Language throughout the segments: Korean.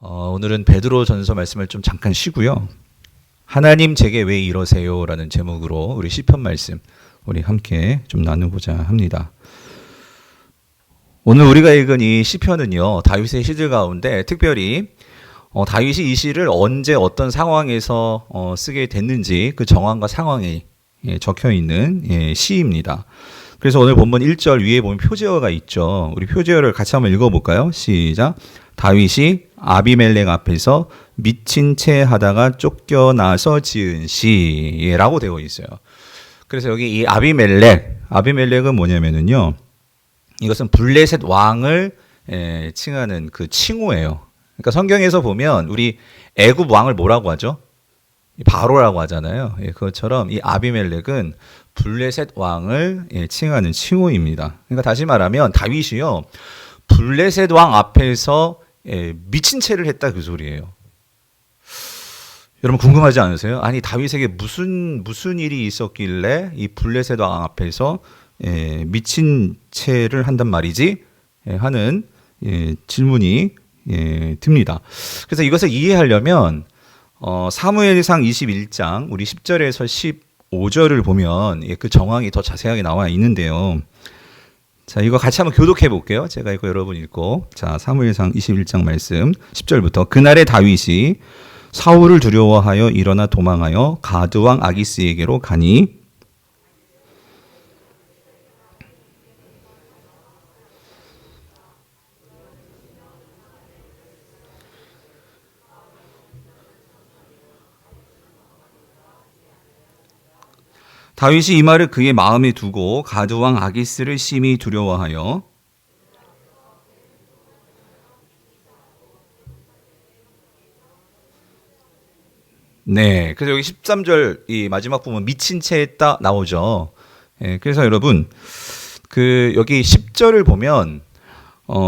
오늘은 베드로전서 말씀을 좀 잠깐 쉬고요. 하나님 제게 왜 이러세요라는 제목으로 우리 시편 말씀 우리 함께 좀 나누고자 합니다. 오늘 우리가 읽은 이 시편은요, 다윗의 시들 가운데 특별히 다윗이 이 시를 언제 어떤 상황에서 쓰게 됐는지 그 정황과 상황이 적혀 있는 시입니다. 그래서 오늘 본문 1절 위에 보면 표제어가 있죠. 우리 표제어를 같이 한번 읽어볼까요? 시작. 다윗이 아비멜렉 앞에서 미친 채 하다가 쫓겨나서 지은 시라고 되어 있어요. 그래서 여기 이 아비멜렉은 뭐냐면은요, 이것은 블레셋 왕을 칭하는 그 칭호예요. 그러니까 성경에서 보면 우리 애굽 왕을 뭐라고 하죠? 바로라고 하잖아요. 그것처럼 이 아비멜렉은 블레셋 왕을 칭하는 칭호입니다. 그러니까 다시 말하면 다윗이요, 블레셋 왕 앞에서 미친 채를 했다 그 소리예요. 여러분 궁금하지 않으세요? 아니 다윗에게 무슨 일이 있었길래 이 블레셋 왕 앞에서 미친 채를 한단 말이지? 하는 질문이 듭니다. 그래서 이것을 이해하려면 사무엘상 21장 우리 10절에서 15절을 보면 그 정황이 더 자세하게 나와 있는데요. 자, 이거 같이 한번 교독해 볼게요. 제가 이거 여러분 읽고. 자, 사무엘상 21장 말씀 10절부터. 그날에 다윗이 사울을 두려워하여 일어나 도망하여 가드 왕 아기스에게로 가니 다윗이 이 말을 그의 마음에 두고 가드 왕 아기스를 심히 두려워하여 그래서 여기 13절 이 마지막 부분 미친 채 했다 나오죠. 그래서 여러분 여기 10절을 보면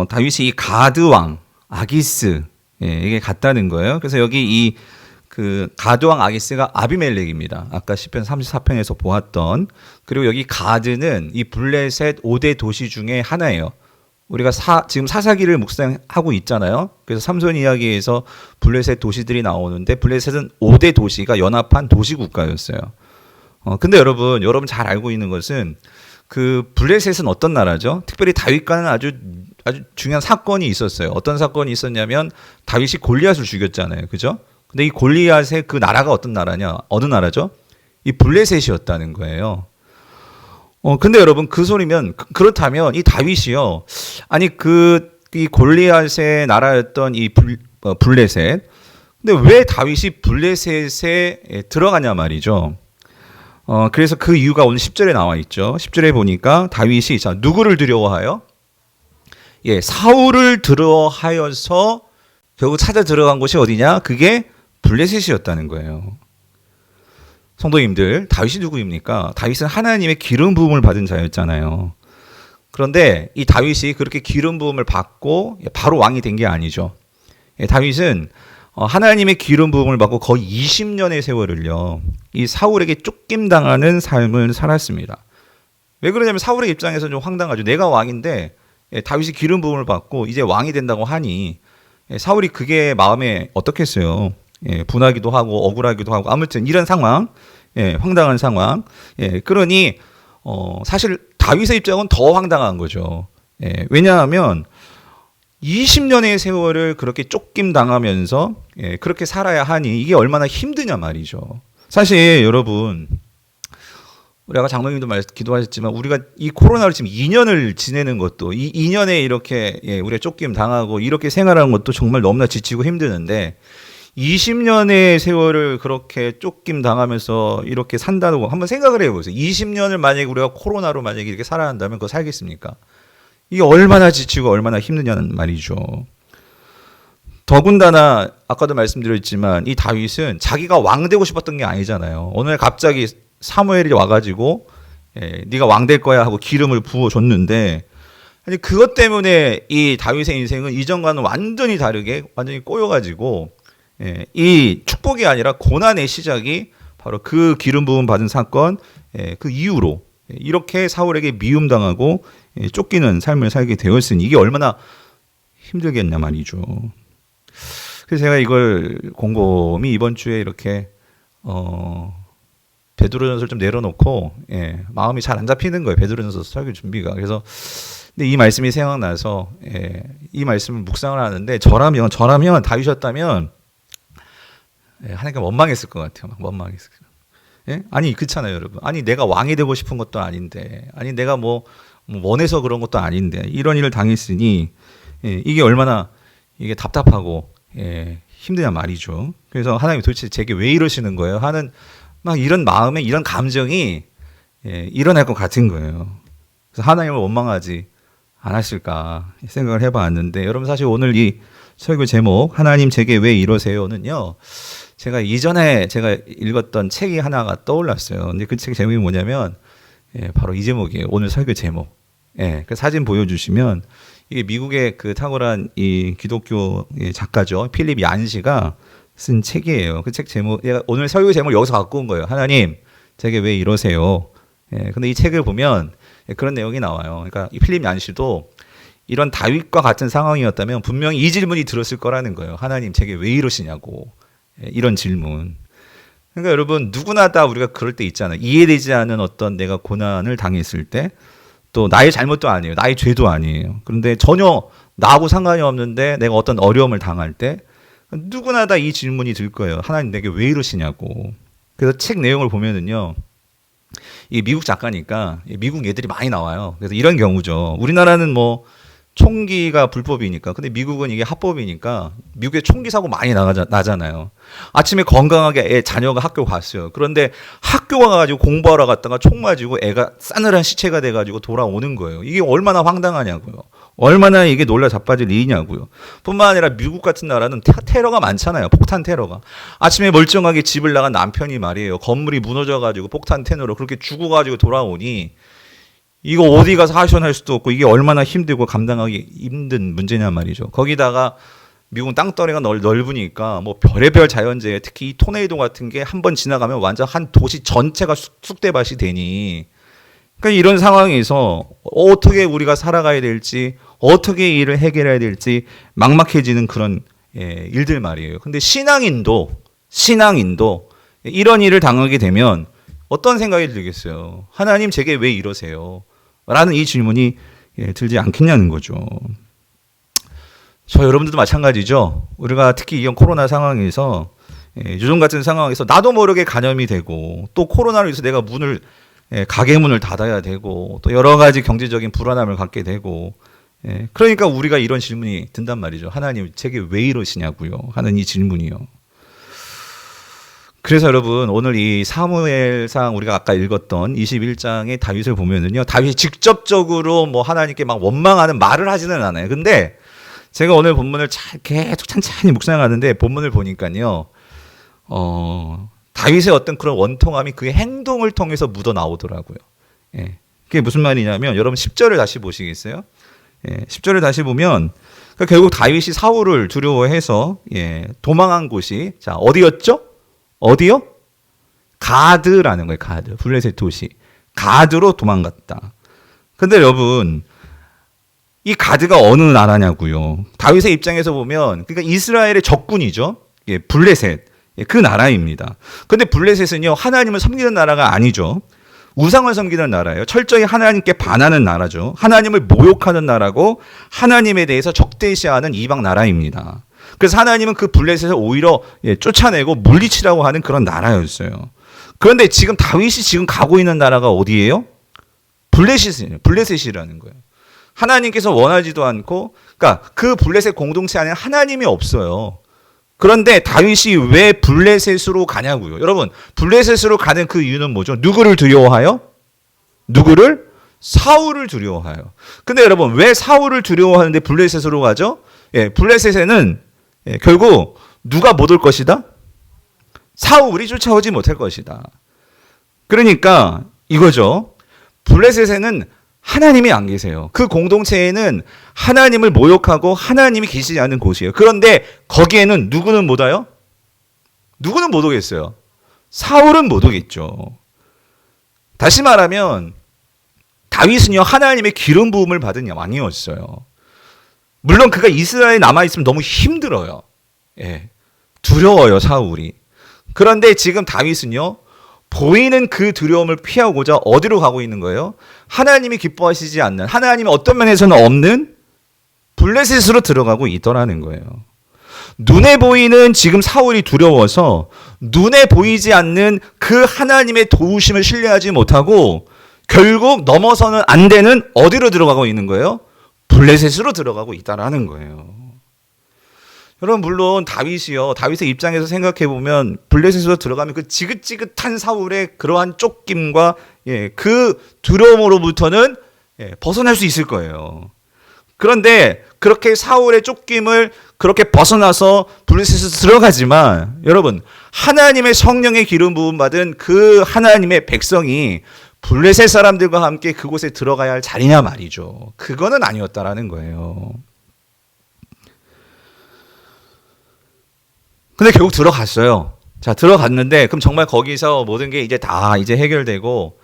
다윗이 이 가드 왕 아기스에게 갔다는 거예요. 그래서 여기 그 가드왕 아기스가 아비멜렉입니다. 아까 시편 34편에서 보았던. 그리고 여기 가드는 이 블레셋 5대 도시 중에 하나예요. 우리가 지금 사사기를 묵상하고 있잖아요. 그래서 삼손 이야기에서 블레셋 도시들이 나오는데 블레셋은 5대 도시가 연합한 도시국가였어요. 근데 여러분 잘 알고 있는 것은 그 블레셋은 어떤 나라죠? 특별히 다윗과는 아주 중요한 사건이 있었어요. 어떤 사건이 있었냐면 다윗이 골리앗을 죽였잖아요. 그죠? 근데 이 골리앗의 그 나라가 어떤 나라냐? 어느 나라죠? 이 블레셋이었다는 거예요. 근데 여러분 그 소리면 그렇다면 이 다윗이요. 아니 이 골리앗의 나라였던 이 블레셋. 근데 왜 다윗이 블레셋에 들어가냐 말이죠. 그래서 그 이유가 오늘 10절에 나와 있죠. 10절에 보니까 다윗이 자, 누구를 두려워하여? 사울을 두려워하여서 결국 찾아 들어간 곳이 어디냐? 그게 블레셋이었다는 거예요. 성도님들, 다윗이 누구입니까? 다윗은 하나님의 기름 부음을 받은 자였잖아요. 그런데 이 다윗이 그렇게 기름 부음을 받고 바로 왕이 된 게 아니죠. 다윗은 하나님의 기름 부음을 받고 거의 20년의 세월을요, 이 사울에게 쫓김당하는 삶을 살았습니다. 왜 그러냐면 사울의 입장에서 좀 황당하죠. 내가 왕인데 다윗이 기름 부음을 받고 이제 왕이 된다고 하니 사울이 그게 마음에 어떻겠어요? 분하기도 하고 억울하기도 하고 아무튼 이런 상황, 황당한 상황. 그러니 사실 다윗의 입장은 더 황당한 거죠. 왜냐하면 20년의 세월을 그렇게 쫓김 당하면서 그렇게 살아야 하니 이게 얼마나 힘드냐 말이죠. 사실 여러분, 우리 아까 장로님도 기도하셨지만 우리가 이 코로나를 지금 2년을 지내는 것도 이 2년에 이렇게 우리가 쫓김 당하고 이렇게 생활하는 것도 정말 너무나 지치고 힘드는데 20년의 세월을 그렇게 쫓김 당하면서 이렇게 산다고 한번 생각을 해보세요. 20년을 만약에 우리가 코로나로 만약에 이렇게 살아야 한다면 그거 살겠습니까? 이게 얼마나 지치고 얼마나 힘드냐는 말이죠. 더군다나 아까도 말씀드렸지만 이 다윗은 자기가 왕 되고 싶었던 게 아니잖아요. 오늘 갑자기 사무엘이 와가지고 네가 왕 될 거야 하고 기름을 부어줬는데 아니 그것 때문에 이 다윗의 인생은 이전과는 완전히 다르게 완전히 꼬여가지고 이 축복이 아니라 고난의 시작이 바로 그 기름 부음 받은 사건 그 이후로 이렇게 사울에게 미움당하고 쫓기는 삶을 살게 되었으니 이게 얼마나 힘들겠냐 말이죠. 그래서 제가 이걸 곰곰이 이번 주에 이렇게 베드로전서를 좀 내려놓고 마음이 잘 안 잡히는 거예요. 베드로전서 설교 준비가. 그래서 근데 이 말씀이 생각나서 이 말씀을 묵상을 하는데 저라면 다윗이었다면 하나님께 원망했을 것 같아요. 막 원망했을 거예요. 아니 그렇잖아요, 여러분. 아니 내가 왕이 되고 싶은 것도 아닌데, 아니 내가 뭐 원해서 그런 것도 아닌데 이런 일을 당했으니 이게 얼마나 이게 답답하고 힘드냐 말이죠. 그래서 하나님 도대체 제게 왜 이러시는 거예요? 하는 막 이런 마음에 이런 감정이 일어날 것 같은 거예요. 그래서 하나님을 원망하지 않았을까 생각을 해봤는데, 여러분 사실 오늘 이 설교 제목 하나님 제게 왜 이러세요는요, 제가 이전에 제가 읽었던 책이 하나가 떠올랐어요. 근데 그 책 제목이 뭐냐면 바로 이 제목이에요. 오늘 설교 제목. 그 사진 보여주시면 이게 미국의 그 탁월한 이 기독교 작가죠. 필립 얀시가 쓴 책이에요. 그 책 제목, 오늘 설교 제목을 여기서 갖고 온 거예요. 하나님 제게 왜 이러세요? 근데 이 책을 보면 그런 내용이 나와요. 그러니까 이 필립 얀시도 이런 다윗과 같은 상황이었다면 분명히 이 질문이 들었을 거라는 거예요. 하나님 제게 왜 이러시냐고. 이런 질문. 그러니까 여러분 누구나 다 우리가 그럴 때 있잖아요. 이해되지 않는 어떤 내가 고난을 당했을 때, 또 나의 잘못도 아니에요. 나의 죄도 아니에요. 그런데 전혀 나하고 상관이 없는데 내가 어떤 어려움을 당할 때 누구나 다 이 질문이 들 거예요. 하나님 내게 왜 이러시냐고. 그래서 책 내용을 보면은요, 이 미국 작가니까 미국 애들이 많이 나와요. 그래서 이런 경우죠. 우리나라는 뭐 총기가 불법이니까, 근데 미국은 이게 합법이니까 미국에 총기 사고 많이 나잖아요. 아침에 건강하게 자녀가 학교 갔어요. 그런데 학교 가가지고 공부하러 갔다가 총 맞이고 애가 싸늘한 시체가 돼가지고 돌아오는 거예요. 이게 얼마나 황당하냐고요. 얼마나 이게 놀라 자빠질 일이냐고요. 뿐만 아니라 미국 같은 나라는 테러가 많잖아요. 폭탄 테러가. 아침에 멀쩡하게 집을 나간 남편이 말이에요, 건물이 무너져가지고 폭탄 테러로 그렇게 죽어가지고 돌아오니 이거 어디 가서 하소연할 수도 없고 이게 얼마나 힘들고 감당하기 힘든 문제냐 말이죠. 거기다가 미국은 땅덩어리가 넓으니까 뭐 별의별 자연재해, 특히 이 토네이도 같은 게 한 번 지나가면 완전 한 도시 전체가 쑥대밭이 되니, 그러니까 이런 상황에서 어떻게 우리가 살아가야 될지, 어떻게 일을 해결해야 될지 막막해지는 그런 일들 말이에요. 근데 신앙인도 이런 일을 당하게 되면 어떤 생각이 들겠어요? 하나님 제게 왜 이러세요? 라는 이 질문이 들지 않겠냐는 거죠. 저 여러분들도 마찬가지죠. 우리가 특히 이런 코로나 상황에서, 요즘 같은 상황에서 나도 모르게 감염이 되고, 또 코로나로 인해서 내가 가게 문을 닫아야 되고, 또 여러 가지 경제적인 불안함을 갖게 되고, 그러니까 우리가 이런 질문이 든단 말이죠. 하나님 제게 왜 이러시냐고요 하는 이 질문이요. 그래서 여러분 오늘 이 사무엘상 우리가 아까 읽었던 21장의 다윗을 보면은요, 다윗이 직접적으로 뭐 하나님께 막 원망하는 말을 하지는 않아요. 근데 제가 오늘 본문을 계속 찬찬히 묵상하는데 본문을 보니까요, 다윗의 어떤 그런 원통함이 그의 행동을 통해서 묻어 나오더라고요. 그게 무슨 말이냐면, 여러분 10절을 다시 보시겠어요? 10절을 다시 보면 그러니까 결국 다윗이 사울을 두려워해서 도망한 곳이, 자 어디였죠? 어디요? 가드라는 거예요. 가드. 블레셋 도시. 가드로 도망갔다. 근데 여러분, 이 가드가 어느 나라냐고요. 다윗의 입장에서 보면 그러니까 이스라엘의 적군이죠. 블레셋. 그 나라입니다. 근데 블레셋은요, 하나님을 섬기는 나라가 아니죠. 우상을 섬기는 나라예요. 철저히 하나님께 반하는 나라죠. 하나님을 모욕하는 나라고, 하나님에 대해서 적대시하는 이방 나라입니다. 그래서 하나님은 그 블레셋을 오히려 쫓아내고 물리치라고 하는 그런 나라였어요. 그런데 지금 다윗이 지금 가고 있는 나라가 어디예요? 블레셋이라는 거예요. 하나님께서 원하지도 않고, 그러니까 그 블레셋 공동체 안에 하나님이 없어요. 그런데 다윗이 왜 블레셋으로 가냐고요. 여러분, 블레셋으로 가는 그 이유는 뭐죠? 누구를 두려워하여? 누구를? 사울을 두려워하여. 근데 여러분, 왜 사울을 두려워하는데 블레셋으로 가죠? 블레셋에는 결국 누가 못 올 것이다? 사울이 쫓아오지 못할 것이다. 그러니까 이거죠. 블레셋에는 하나님이 안 계세요. 그 공동체에는 하나님을 모욕하고 하나님이 계시지 않은 곳이에요. 그런데 거기에는 누구는 못 와요? 누구는 못 오겠어요? 사울은 못 오겠죠. 다시 말하면 다윗은요, 하나님의 기름 부음을 받은 왕이었어요. 물론 그가 이스라엘에 남아있으면 너무 힘들어요. 예, 두려워요, 사울이. 그런데 지금 다윗은요, 보이는 그 두려움을 피하고자 어디로 가고 있는 거예요? 하나님이 기뻐하시지 않는, 하나님이 어떤 면에서는 없는 블레셋으로 들어가고 있더라는 거예요. 눈에 보이는 지금 사울이 두려워서 눈에 보이지 않는 그 하나님의 도우심을 신뢰하지 못하고 결국 넘어서는 안 되는 어디로 들어가고 있는 거예요? 블레셋으로 들어가고 있다라는 거예요. 여러분, 물론 다윗이요, 다윗의 입장에서 생각해 보면 블레셋으로 들어가면 그 지긋지긋한 사울의 그러한 쫓김과 그 두려움으로부터는 벗어날 수 있을 거예요. 그런데 그렇게 사울의 쫓김을 그렇게 벗어나서 블레셋으로 들어가지만, 여러분, 하나님의 성령의 기름 부음 받은 그 하나님의 백성이 블레셋 사람들과 함께 그곳에 들어가야 할 자리냐 말이죠. 그거는 아니었다라는 거예요. 근데 결국 들어갔어요. 자, 들어갔는데 그럼 정말 거기서 모든 게 이제 다 이제 해결되고,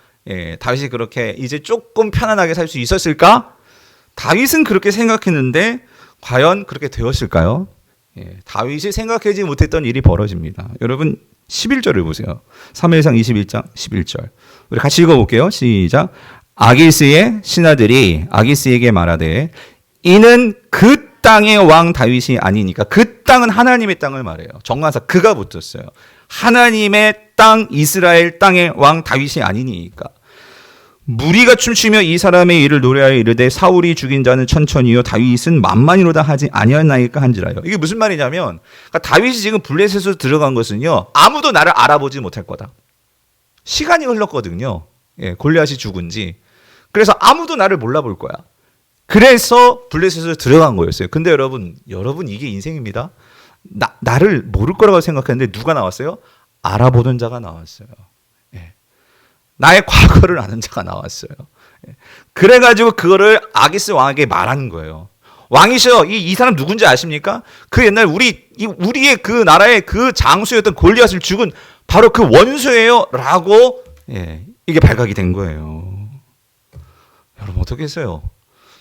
다윗이 그렇게 이제 조금 편안하게 살 수 있었을까? 다윗은 그렇게 생각했는데 과연 그렇게 되었을까요? 다윗이 생각하지 못했던 일이 벌어집니다. 여러분, 11절을 보세요. 사무엘상 21장 11절. 우리 같이 읽어볼게요. 시작. 아기스의 신하들이 아기스에게 말하되 이는 그 땅의 왕 다윗이 아니니까. 그 땅은 하나님의 땅을 말해요. 정관사 그가 붙었어요. 하나님의 땅, 이스라엘 땅의 왕 다윗이 아니니까. 무리가 춤추며 이 사람의 일을 노래하여 이르되 사울이 죽인 자는 천천히요 다윗은 만만이로다 하지 아니었나이까 한지라요. 이게 무슨 말이냐면, 그러니까 다윗이 지금 블레셋으로 들어간 것은요, 아무도 나를 알아보지 못할 거다. 시간이 흘렀거든요. 골리앗이 죽은 지. 그래서 아무도 나를 몰라볼 거야. 그래서 블레셋으로 들어간 거였어요. 근데 여러분 이게 인생입니다. 나를 모를 거라고 생각했는데 누가 나왔어요? 알아보는 자가 나왔어요. 나의 과거를 아는 자가 나왔어요. 그래가지고 그거를 아기스 왕에게 말하는 거예요. 왕이셔, 이 사람 누군지 아십니까? 그 옛날 우리의 그 나라의 그 장수였던 골리앗을 죽은 바로 그 원수예요. 라고 이게 발각이 된 거예요. 여러분 어떻게 했어요?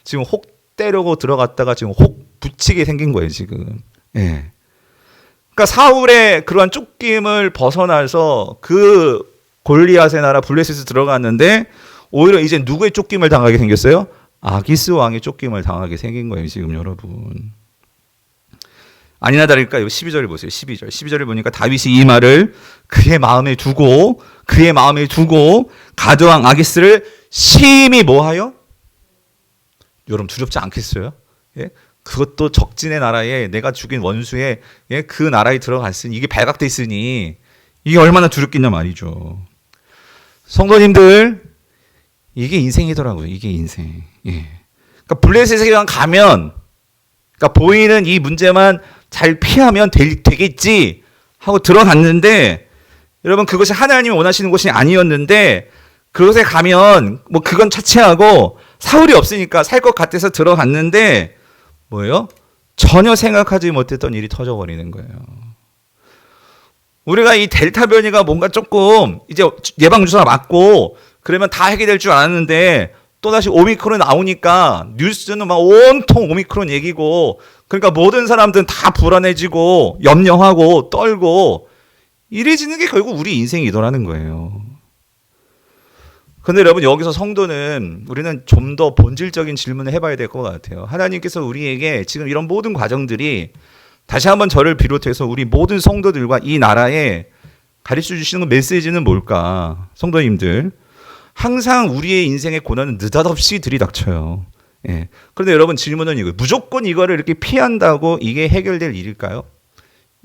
지금 혹 때려고 들어갔다가 지금 혹 붙이게 생긴 거예요, 지금. 그러니까 사울의 그러한 쫓김을 벗어나서 그 골리앗의 나라 블레셋에 들어갔는데 오히려 이제 누구의 쫓김을 당하게 생겼어요? 아기스 왕의 쫓김을 당하게 생긴 거예요, 지금 여러분. 아니나 다를까? 12절을 보세요. 12절을 보니까 다윗이 이 말을 그의 마음에 두고 가드왕 아기스를 심히 뭐하여? 여러분 두렵지 않겠어요? 그것도 적진의 나라에 내가 죽인 원수의 그 나라에 들어갔으니 이게 발각돼 있으니 이게 얼마나 두렵겠냐 말이죠. 성도님들, 이게 인생이더라고요. 이게 인생. 그러니까 블레셋에 가면, 그러니까 보이는 이 문제만 잘 피하면 되겠지 하고 들어갔는데, 여러분 그것이 하나님이 원하시는 것이 아니었는데, 그것에 가면 뭐 그건 차치하고 사울이 없으니까 살 것 같아서 들어갔는데 뭐예요? 전혀 생각하지 못했던 일이 터져버리는 거예요. 우리가 이 델타 변이가 뭔가 조금 이제 예방주사 맞고 그러면 다 해결될 줄 알았는데 또다시 오미크론 나오니까 뉴스는 막 온통 오미크론 얘기고, 그러니까 모든 사람들은 다 불안해지고 염려하고 떨고 이래지는 게 결국 우리 인생이더라는 거예요. 근데 여러분 여기서 성도는 우리는 좀 더 본질적인 질문을 해봐야 될 것 같아요. 하나님께서 우리에게 지금 이런 모든 과정들이 다시 한번 저를 비롯해서 우리 모든 성도들과 이 나라에 가르쳐 주시는 메시지는 뭘까? 성도님들, 항상 우리의 인생의 고난은 느닷없이 들이닥쳐요. 그런데 여러분 질문은 이거예요. 무조건 이거를 이렇게 피한다고 이게 해결될 일일까요?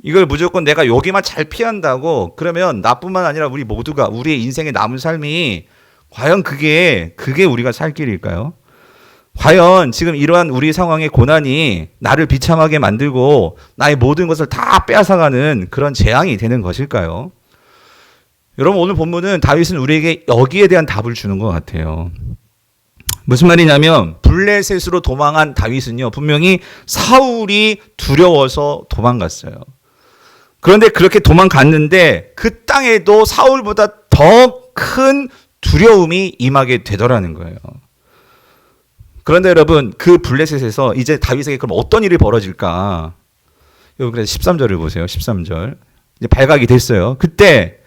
이걸 무조건 내가 여기만 잘 피한다고 그러면 나뿐만 아니라 우리 모두가 우리의 인생의 남은 삶이 과연 그게 우리가 살 길일까요? 과연 지금 이러한 우리 상황의 고난이 나를 비참하게 만들고 나의 모든 것을 다 빼앗아가는 그런 재앙이 되는 것일까요? 여러분 오늘 본문은 다윗은 우리에게 여기에 대한 답을 주는 것 같아요. 무슨 말이냐면 블레셋으로 도망한 다윗은요, 분명히 사울이 두려워서 도망갔어요. 그런데 그렇게 도망갔는데 그 땅에도 사울보다 더 큰 두려움이 임하게 되더라는 거예요. 그런데 여러분 그 블레셋에서 이제 다윗에게 그럼 어떤 일이 벌어질까? 여러분 그래서 13절을 보세요. 13절. 이제 발각이 됐어요. 그때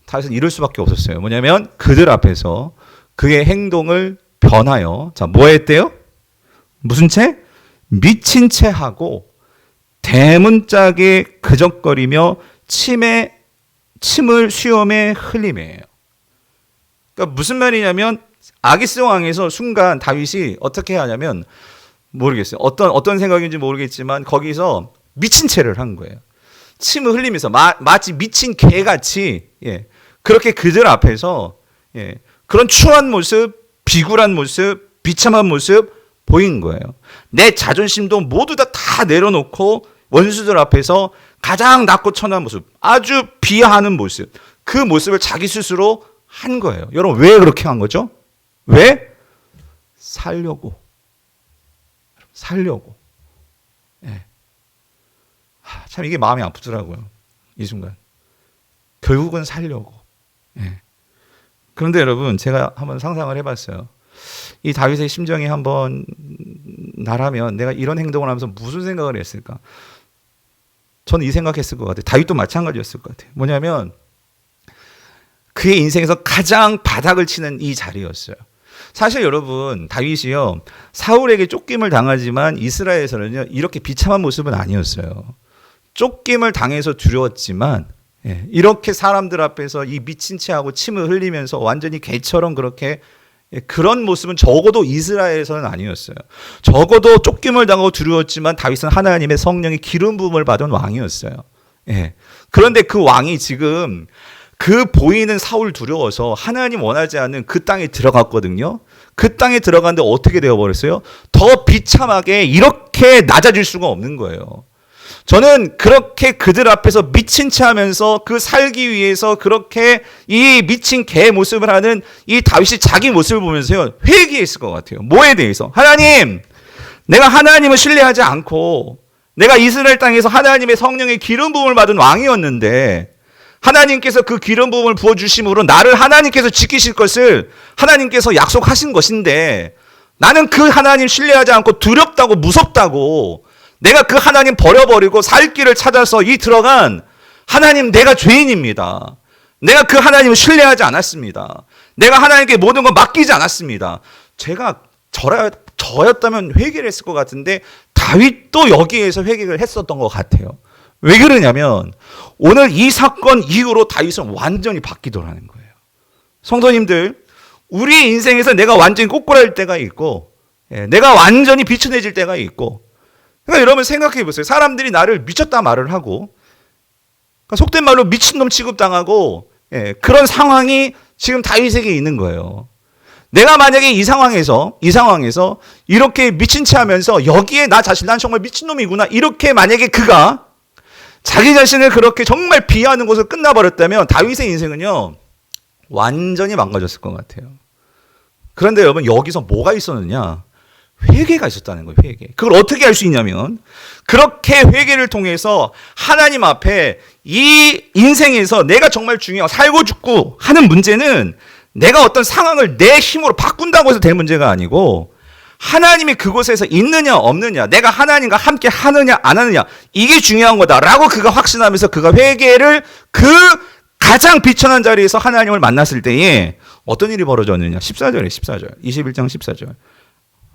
다윗은 이럴 수밖에 없었어요. 뭐냐면 그들 앞에서 그의 행동을 변하여 자, 뭐 했대요? 무슨 채? 미친 채 하고 대문짝에 그적거리며 침을 수염에 흘림이에요. 그러니까 무슨 말이냐면 아기스 왕에서 순간 다윗이 어떻게 하냐면 모르겠어요. 어떤 생각인지 모르겠지만 거기서 미친 채를 한 거예요. 침을 흘리면서 마치 미친 개같이 그렇게 그들 앞에서 그런 추한 모습, 비굴한 모습, 비참한 모습 보인 거예요. 내 자존심도 모두 다 내려놓고 원수들 앞에서 가장 낮고 천한 모습, 아주 비하하는 모습, 그 모습을 자기 스스로 한 거예요. 여러분 왜 그렇게 한 거죠? 왜? 살려고. 참 이게 마음이 아프더라고요. 이 순간. 결국은 살려고. 그런데 여러분 제가 한번 상상을 해봤어요. 이 다윗의 심정이 한번 나라면 내가 이런 행동을 하면서 무슨 생각을 했을까? 저는 이 생각했을 것 같아요. 다윗도 마찬가지였을 것 같아요. 뭐냐면 그의 인생에서 가장 바닥을 치는 이 자리였어요. 사실 여러분 다윗이요 사울에게 쫓김을 당하지만 이스라엘에서는요 이렇게 비참한 모습은 아니었어요. 쫓김을 당해서 두려웠지만 이렇게 사람들 앞에서 이 미친 채하고 침을 흘리면서 완전히 개처럼 그렇게 그런 모습은 적어도 이스라엘에서는 아니었어요. 적어도 쫓김을 당하고 두려웠지만 다윗은 하나님의 성령의 기름 부음을 받은 왕이었어요. 그런데 그 왕이 지금 그 보이는 사울 두려워서 하나님 원하지 않는 그 땅에 들어갔거든요. 그 땅에 들어갔는데 어떻게 되어버렸어요? 더 비참하게 이렇게 낮아질 수가 없는 거예요. 저는 그렇게 그들 앞에서 미친 채 하면서 그 살기 위해서 그렇게 이 미친 개 모습을 하는 이 다윗이 자기 모습을 보면서요 회개했을 것 같아요. 뭐에 대해서? 하나님, 내가 하나님을 신뢰하지 않고 내가 이스라엘 땅에서 하나님의 성령의 기름 부음을 받은 왕이었는데 하나님께서 그 기름 부음을 부어주심으로 나를 하나님께서 지키실 것을 하나님께서 약속하신 것인데 나는 그 하나님 신뢰하지 않고 두렵다고 무섭다고 내가 그 하나님 버려버리고 살 길을 찾아서 이 들어간 하나님 내가 죄인입니다. 내가 그 하나님을 신뢰하지 않았습니다. 내가 하나님께 모든 걸 맡기지 않았습니다. 제가 저였다면 회개를 했을 것 같은데 다윗도 여기에서 회개를 했었던 것 같아요. 왜 그러냐면 오늘 이 사건 이후로 다윗은 완전히 바뀌더라는 거예요. 성도님들, 우리 인생에서 내가 완전히 꼬꾸라질 때가 있고 내가 완전히 비천해질 때가 있고 그러니까 여러분 생각해 보세요. 사람들이 나를 미쳤다 말을 하고 그러니까 속된 말로 미친놈 취급당하고 그런 상황이 지금 다윗에게 있는 거예요. 내가 만약에 이 상황에서 이렇게 미친 채 하면서 여기에 나 자신 난 정말 미친놈이구나 이렇게 만약에 그가 자기 자신을 그렇게 정말 비하하는 것으로 끝나버렸다면 다윗의 인생은요 완전히 망가졌을 것 같아요. 그런데 여러분 여기서 뭐가 있었느냐? 회개가 있었다는 거예요. 회개. 그걸 어떻게 할 수 있냐면 그렇게 회개를 통해서 하나님 앞에 이 인생에서 내가 정말 중요하고 살고 죽고 하는 문제는 내가 어떤 상황을 내 힘으로 바꾼다고 해서 될 문제가 아니고 하나님이 그곳에서 있느냐 없느냐 내가 하나님과 함께 하느냐 안 하느냐 이게 중요한 거다라고 그가 확신하면서 그가 회개를 그 가장 비천한 자리에서 하나님을 만났을 때에 어떤 일이 벌어졌느냐 14절에 14절 21장 14절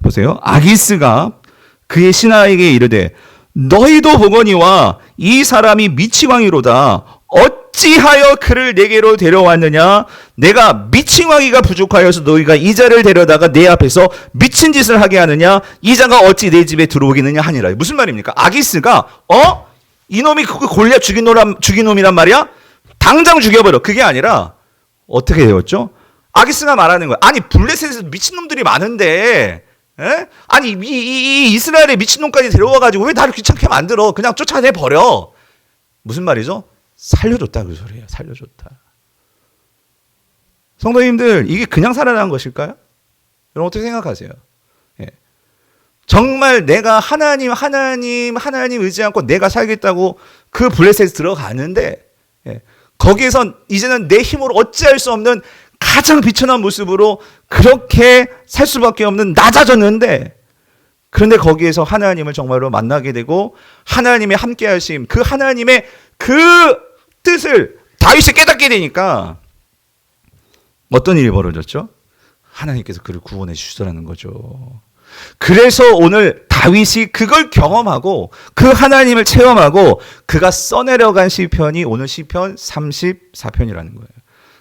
보세요. 아기스가 그의 신하에게 이르되 너희도 보거니와 이 사람이 미치광이로다. 어찌하여 그를 내게로 데려왔느냐? 내가 미치광이가 부족하여서 너희가 이 자를 데려다가 내 앞에서 미친 짓을 하게 하느냐? 이 자가 어찌 내 집에 들어오겠느냐 하니라. 무슨 말입니까? 아기스가 이놈이 그 골리앗 죽인 놈이란 말이야? 당장 죽여버려. 그게 아니라 어떻게 되었죠? 아기스가 말하는 거야. 아니 블레셋에서 미친놈들이 많은데 아니 이 이스라엘의 미친놈까지 데려와가지고 왜 나를 귀찮게 만들어? 그냥 쫓아내버려. 무슨 말이죠? 살려줬다 그 소리예요. 살려줬다. 성도님들 이게 그냥 살아난 것일까요? 여러분 어떻게 생각하세요? 정말 내가 하나님 의지 않고 내가 살겠다고 그 블레셋에 들어가는데 거기에서 이제는 내 힘으로 어찌할 수 없는 가장 비천한 모습으로 그렇게 살 수밖에 없는 낮아졌는데 그런데 거기에서 하나님을 정말로 만나게 되고 하나님의 함께 하심, 그 하나님의 그 뜻을 다윗이 깨닫게 되니까 어떤 일이 벌어졌죠? 하나님께서 그를 구원해 주시더라는 거죠. 그래서 오늘 다윗이 그걸 경험하고 그 하나님을 체험하고 그가 써내려간 시편이 오늘 시편 34편이라는 거예요.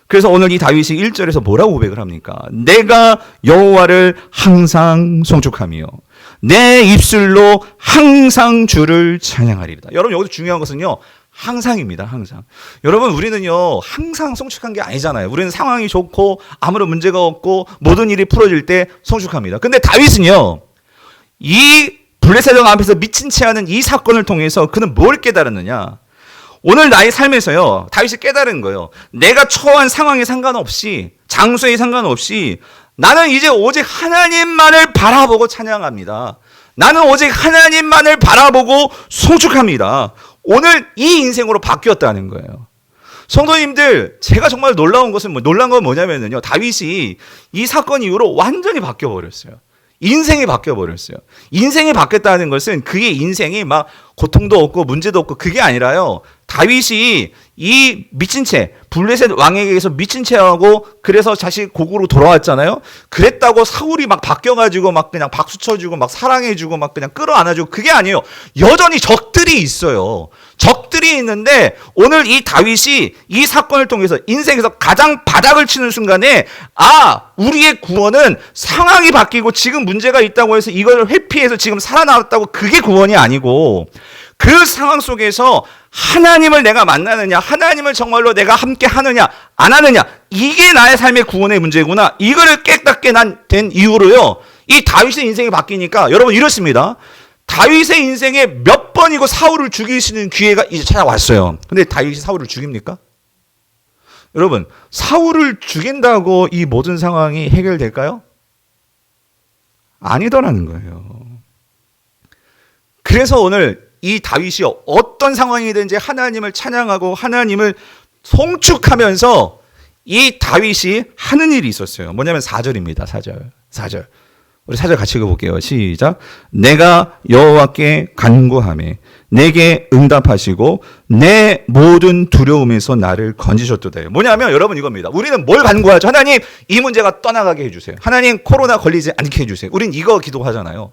그래서 오늘 이 다윗이 1절에서 뭐라고 고백을 합니까? 내가 여호와를 항상 송축하며 내 입술로 항상 주를 찬양하리이다. 여러분 여기서 중요한 것은요, 항상입니다. 항상. 여러분 우리는요 항상 송축한 게 아니잖아요. 우리는 상황이 좋고 아무런 문제가 없고 모든 일이 풀어질 때 송축합니다. 근데 다윗은요, 이 블레셋 왕 앞에서 미친 채 하는 이 사건을 통해서 그는 뭘 깨달았느냐? 오늘 나의 삶에서요, 다윗이 깨달은 거예요. 내가 처한 상황에 상관없이, 장소에 상관없이 나는 이제 오직 하나님만을 바라보고 찬양합니다. 나는 오직 하나님만을 바라보고 송축합니다. 오늘 이 인생으로 바뀌었다는 거예요. 성도님들, 제가 정말 놀라운 건 뭐냐면요, 다윗이 이 사건 이후로 완전히 바뀌어버렸어요. 인생이 바뀌어버렸어요. 인생이 바뀌었다는 것은 그의 인생이 막 고통도 없고 문제도 없고 그게 아니라요, 다윗이 이 미친 채, 블레셋 왕에게서 미친 채 하고 그래서 다시 고국으로 돌아왔잖아요. 그랬다고 사울이 막 바뀌어가지고 막 그냥 박수 쳐주고 막 사랑해주고 막 그냥 끌어안아주고 그게 아니에요. 여전히 적들이 있어요. 적들이 있는데 오늘 이 다윗이 이 사건을 통해서 인생에서 가장 바닥을 치는 순간에, 아, 우리의 구원은 상황이 바뀌고 지금 문제가 있다고 해서 이걸 회피해서 지금 살아나왔다고 그게 구원이 아니고, 그 상황 속에서 하나님을 내가 만나느냐, 하나님을 정말로 내가 함께 하느냐 안 하느냐, 이게 나의 삶의 구원의 문제구나, 이거를 깨닫게 된 이후로요, 이 다윗의 인생이 바뀌니까 여러분 이렇습니다. 다윗의 인생에 몇 번이고 사울을 죽일 수 있는 기회가 이제 찾아왔어요. 근데 다윗이 사울을 죽입니까? 여러분, 사울을 죽인다고 이 모든 상황이 해결될까요? 아니더라는 거예요. 그래서 오늘 이 다윗이 어떤 상황이든지 하나님을 찬양하고 하나님을 송축하면서 이 다윗이 하는 일이 있었어요. 뭐냐면 4절입니다. 4절. 우리 4절 같이 읽어볼게요. 시작. 내가 여호와께 간구하매 내게 응답하시고 내 모든 두려움에서 나를 건지셨도다. 뭐냐면 여러분 이겁니다. 우리는 뭘 간구하죠? 하나님, 이 문제가 떠나가게 해주세요. 하나님, 코로나 걸리지 않게 해주세요. 우린 이거 기도하잖아요.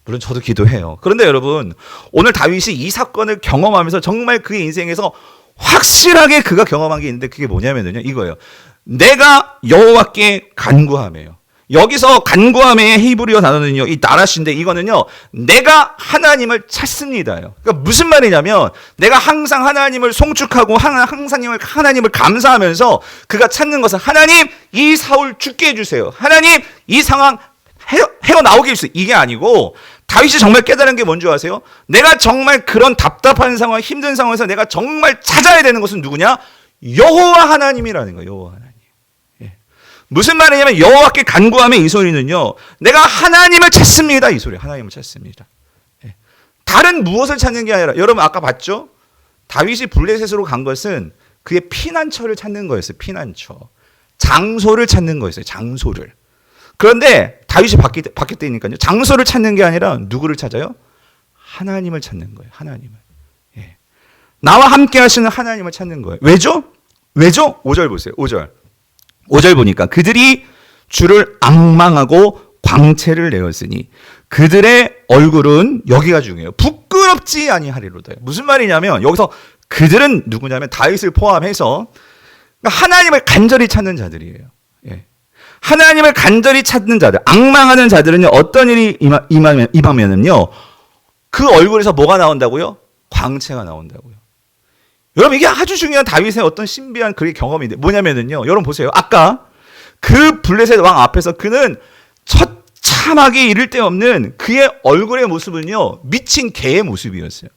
물론 저도 기도해요. 그런데 여러분, 오늘 다윗이 이 사건을 경험하면서 정말 그의 인생에서 확실하게 그가 경험한 게 있는데 그게 뭐냐면요, 이거예요. 내가 여호와께 간구하며요. 여기서 간구함의 히브리어 단어는요, 이 나라시인데 이거는요, 내가 하나님을 찾습니다요. 그러니까 무슨 말이냐면 내가 항상 하나님을 송축하고 하나님을 감사하면서 그가 찾는 것은, 하나님, 이 사울 죽게 해주세요. 하나님, 이 상황 헤어나오게 해주세요. 이게 아니고, 다윗이 정말 깨달은 게 뭔지 아세요? 내가 정말 그런 답답한 상황, 힘든 상황에서 내가 정말 찾아야 되는 것은 누구냐? 여호와 하나님이라는 거예요. 여호와 하나님. 예. 무슨 말이냐면 여호와께 간구함의 이 소리는요, 내가 하나님을 찾습니다. 이 소리, 하나님을 찾습니다. 예. 다른 무엇을 찾는 게 아니라, 여러분 아까 봤죠? 다윗이 블레셋으로 간 것은 그의 피난처를 찾는 거였어요. 피난처. 장소를 찾는 거였어요. 장소를. 그런데 다윗이 바뀌었다니까요. 장소를 찾는 게 아니라 누구를 찾아요? 하나님을 찾는 거예요. 하나님을. 예. 나와 함께 하시는 하나님을 찾는 거예요. 왜죠? 5절 보세요. 5절 보니까 그들이 주를 앙망하고 광채를 내었으니 그들의 얼굴은, 여기가 중요해요, 부끄럽지 아니하리로다. 무슨 말이냐면 여기서 그들은 누구냐면 다윗을 포함해서 하나님을 간절히 찾는 자들이에요. 예. 하나님을 간절히 찾는 자들, 앙망하는 자들은요, 어떤 일이 임하면은요, 그 얼굴에서 뭐가 나온다고요? 광채가 나온다고요. 여러분, 이게 아주 중요한 다윗의 어떤 신비한 그의 경험인데, 뭐냐면은요, 여러분 보세요. 아까 그 블레셋 왕 앞에서 그는 처참하게 이를 데 없는 그의 얼굴의 모습은요, 미친 개의 모습이었어요.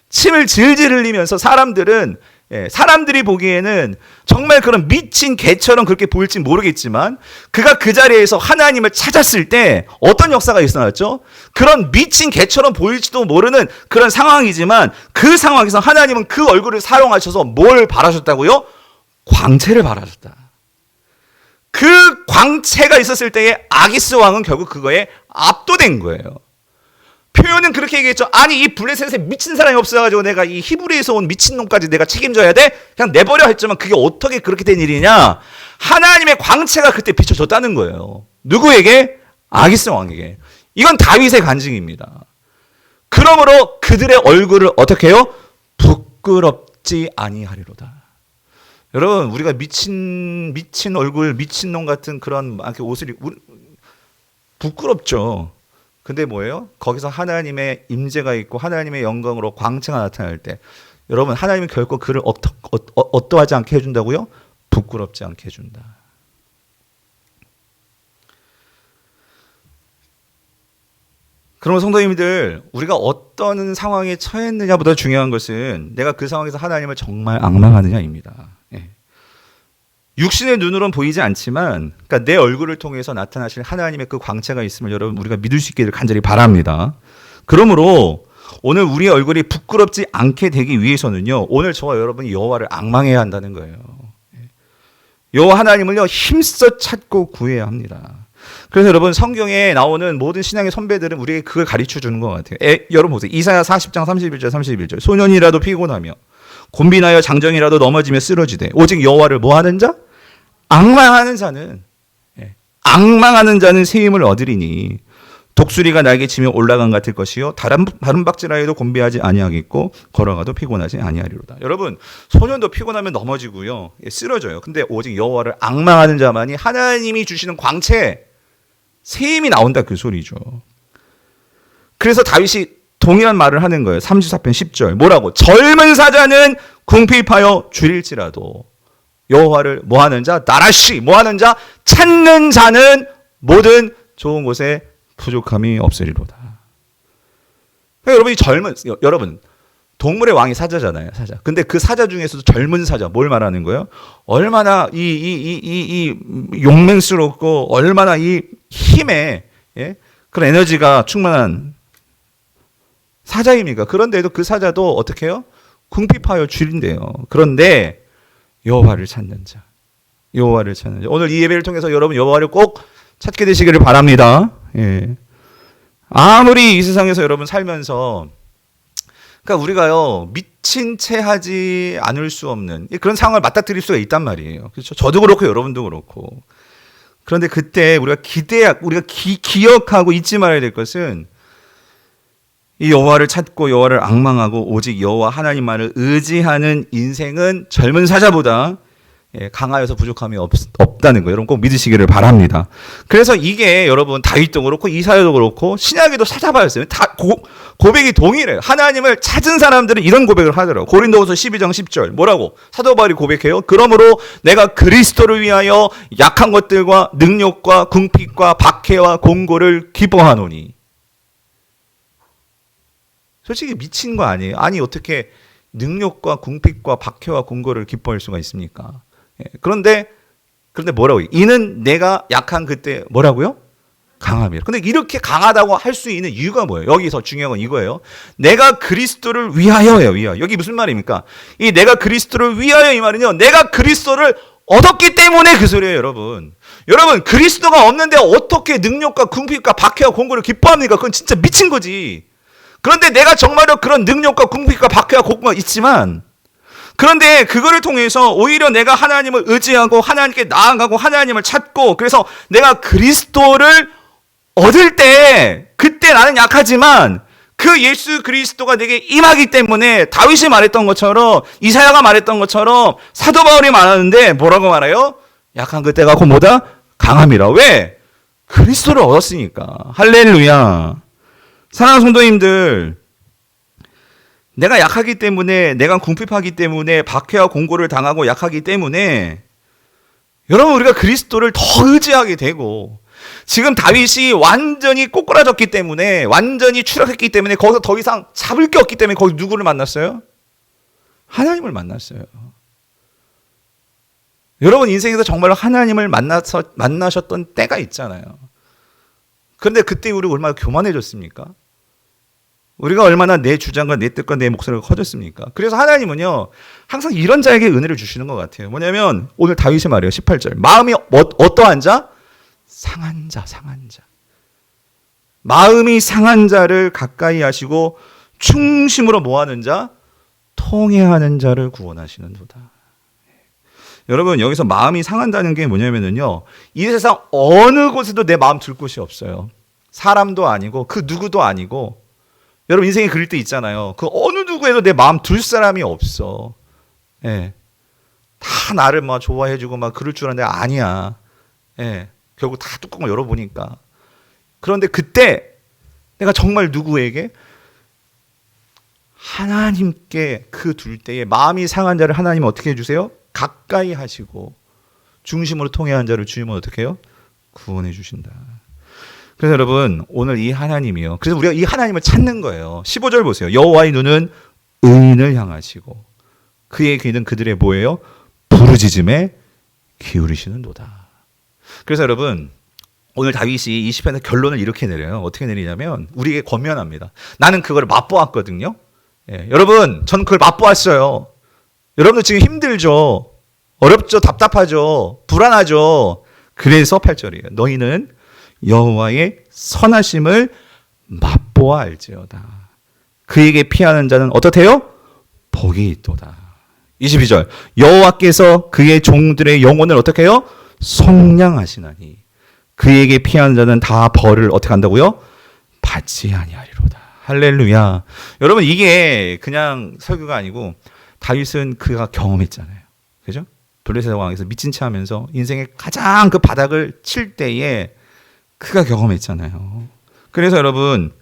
침을 질질 흘리면서 사람들이 보기에는 정말 그런 미친 개처럼 그렇게 보일지 모르겠지만, 그가 그 자리에서 하나님을 찾았을 때 어떤 역사가 일어났죠? 그런 미친 개처럼 보일지도 모르는 그런 상황이지만, 그 상황에서 하나님은 그 얼굴을 사용하셔서 뭘 바라셨다고요? 광채를 바라셨다. 그 광채가 있었을 때에 아기스 왕은 결국 그거에 압도된 거예요. 표현은 그렇게 얘기했죠. 아니 이 블레셋에 미친 사람이 없어가지고 내가 이 히브리에서 온 미친놈까지 내가 책임져야 돼? 그냥 내버려 했지만 그게 어떻게 그렇게 된 일이냐? 하나님의 광채가 그때 비춰졌다는 거예요. 누구에게? 아기스 왕에게. 이건 다윗의 간증입니다. 그러므로 그들의 얼굴을 어떻게 해요? 부끄럽지 아니하리로다. 여러분 우리가 미친 얼굴 미친놈 같은 그런 옷을 부끄럽죠. 근데 뭐예요? 거기서 하나님의 임재가 있고 하나님의 영광으로 광채가 나타날 때 여러분 하나님은 결코 그를 어떠하지 않게 해준다고요? 부끄럽지 않게 해준다. 그러면 성도님들 우리가 어떤 상황에 처했느냐보다 중요한 것은 내가 그 상황에서 하나님을 정말 앙망하느냐입니다. 예. 육신의 눈으로는 보이지 않지만 그러니까 내 얼굴을 통해서 나타나실 하나님의 그 광채가 있음을 여러분 우리가 믿을 수 있기를 간절히 바랍니다. 그러므로 오늘 우리의 얼굴이 부끄럽지 않게 되기 위해서는요. 오늘 저와 여러분이 여호와를 앙망해야 한다는 거예요. 여호와 하나님을요 힘써 찾고 구해야 합니다. 그래서 여러분 성경에 나오는 모든 신앙의 선배들은 우리에게 그걸 가르쳐 주는 것 같아요. 여러분 보세요. 이사야 40장 31절 소년이라도 피곤하며 곤비나여 장정이라도 넘어지며 쓰러지되 오직 여호와를 뭐 하는 자? 앙망하는 자는 앙망하는 자는 새 힘을 얻으리니 독수리가 날개치며 올라간 같을 것이요 다른 박질하여도 곤비하지 아니하겠고 걸어가도 피곤하지 아니하리로다. 여러분 소년도 피곤하면 넘어지고요 쓰러져요. 근데 오직 여호와를 앙망하는 자만이 하나님이 주시는 광채 새 힘이 나온다 그 소리죠. 그래서 다윗이 동일한 말을 하는 거예요. 34편 10절 뭐라고? 젊은 사자는 궁핍하여 줄일지라도 여호와를 뭐하는 자? 나라시 뭐하는 자? 찾는 자는 모든 좋은 곳에 부족함이 없으리로다. 그러니까 여러분 동물의 왕이 사자잖아요. 사자. 근데 그 사자 중에서도 젊은 사자 뭘 말하는 거예요? 얼마나 이 용맹스럽고 얼마나 이 힘에 그런 에너지가 충만한 사자입니까? 그런데도 그 사자도 어떻게 해요? 궁핍하여 줄인대요. 그런데 여호와를 찾는 자. 여호와를 찾는 자. 오늘 이 예배를 통해서 여러분 여호와를 꼭 찾게 되시기를 바랍니다. 예. 아무리 이 세상에서 여러분 살면서 그러니까 우리가요 미친 채 하지 않을 수 없는 그런 상황을 맞닥뜨릴 수가 있단 말이에요. 그렇죠? 저도 그렇고 여러분도 그렇고. 그런데 그때 우리가 기억하고 잊지 말아야 될 것은 이 여호와를 찾고 여호와를 앙망하고 오직 여호와 하나님만을 의지하는 인생은 젊은 사자보다 강하여서 부족함이 없다는 거 여러분 꼭 믿으시기를 바랍니다. 그래서 이게 여러분 다윗도 그렇고 이사야도 그렇고 신약에도 찾아봐야겠어요. 다 고백이 동일해요. 하나님을 찾은 사람들은 이런 고백을 하더라고요. 고린도후서 12장 10절 뭐라고? 사도 바울이 고백해요. 그러므로 내가 그리스도를 위하여 약한 것들과 능력과 궁핍과 박해와 공고를 기뻐하노니. 솔직히 미친 거 아니에요? 아니 어떻게 능력과 궁핍과 박해와 공고를 기뻐할 수가 있습니까? 그런데 뭐라고요? 이는 내가 약한 그때 뭐라고요? 강함이에요. 근데 이렇게 강하다고 할 수 있는 이유가 뭐예요? 여기서 중요한 건 이거예요. 내가 그리스도를 위하여예요. 위하여. 여기 무슨 말입니까? 이 내가 그리스도를 위하여 이 말은요. 내가 그리스도를 얻었기 때문에 그 소리예요, 여러분. 여러분 그리스도가 없는데 어떻게 능력과 궁핍과 박해와 공고를 기뻐합니까? 그건 진짜 미친 거지. 그런데 내가 정말로 그런 능력과 궁핍과 박해와 공고가 있지만 그런데 그거를 통해서 오히려 내가 하나님을 의지하고 하나님께 나아가고 하나님을 찾고 그래서 내가 그리스도를 얻을 때 그때 나는 약하지만 그 예수 그리스도가 내게 임하기 때문에 다윗이 말했던 것처럼 이사야가 말했던 것처럼 사도 바울이 말하는데 뭐라고 말해요? 약한 그때가 곧 뭐다? 강함이라. 왜? 그리스도를 얻었으니까. 할렐루야. 사랑하는 성도님들 내가 약하기 때문에 내가 궁핍하기 때문에 박해와 공고를 당하고 약하기 때문에 여러분 우리가 그리스도를 더 의지하게 되고 지금 다윗이 완전히 꼬꾸라졌기 때문에 완전히 추락했기 때문에 거기서 더 이상 잡을 게 없기 때문에 거기 누구를 만났어요? 하나님을 만났어요. 여러분 인생에서 정말로 하나님을 만나셨던 때가 있잖아요. 그런데 그때 우리 얼마나 교만해졌습니까? 우리가 얼마나 내 주장과 내 뜻과 내 목소리가 커졌습니까? 그래서 하나님은요 항상 이런 자에게 은혜를 주시는 것 같아요. 뭐냐면 오늘 다윗이 말해요. 18절 마음이 어떠한 자? 상한 자. 마음이 상한 자를 가까이 하시고 충심으로 뭐하는 자? 통회하는 자를 구원하시는도다. 여러분, 여기서 마음이 상한다는 게 뭐냐면요, 이 세상 어느 곳에도 내 마음 둘 곳이 없어요. 사람도 아니고 그 누구도 아니고. 여러분, 인생에 그럴 때 있잖아요. 그 어느 누구에도 내 마음 둘 사람이 없어. 예. 다 나를 막 좋아해주고 막 그럴 줄 알았는데 아니야. 예. 결국 다 뚜껑을 열어보니까. 그런데 그때 내가 정말 누구에게? 하나님께 그 둘 때에 마음이 상한 자를 하나님은 어떻게 해주세요? 가까이 하시고 중심으로 통회한 자를 주님은 어떻게 해요? 구원해 주신다. 그래서 여러분, 오늘 이 하나님이요, 그래서 우리가 이 하나님을 찾는 거예요. 15절 보세요. 여호와의 눈은 의인을 향하시고 그의 귀는 그들의 뭐예요? 부르짖음에 기울이시는도다. 그래서 여러분, 오늘 다윗이 이 시편의 결론을 이렇게 내려요. 어떻게 내리냐면 우리에게 권면합니다. 나는 그걸 맛보았거든요. 예, 여러분, 저는 그걸 맛보았어요. 여러분들 지금 힘들죠? 어렵죠? 답답하죠? 불안하죠? 그래서 8절이에요. 너희는 여호와의 선하심을 맛보아 알지어다. 그에게 피하는 자는 어떻대요? 복이 있도다. 22절. 여호와께서 그의 종들의 영혼을 어떻게 해요? 속량하시나니 그에게 피하는 자는 다 벌을 어떻게 한다고요? 받지 아니하리로다. 할렐루야. 여러분, 이게 그냥 설교가 아니고 다윗은 그가 경험했잖아요. 그죠? 블레셋 왕에서 미친 채 하면서 인생의 가장 그 바닥을 칠 때에 그가 경험했잖아요. 그래서 여러분,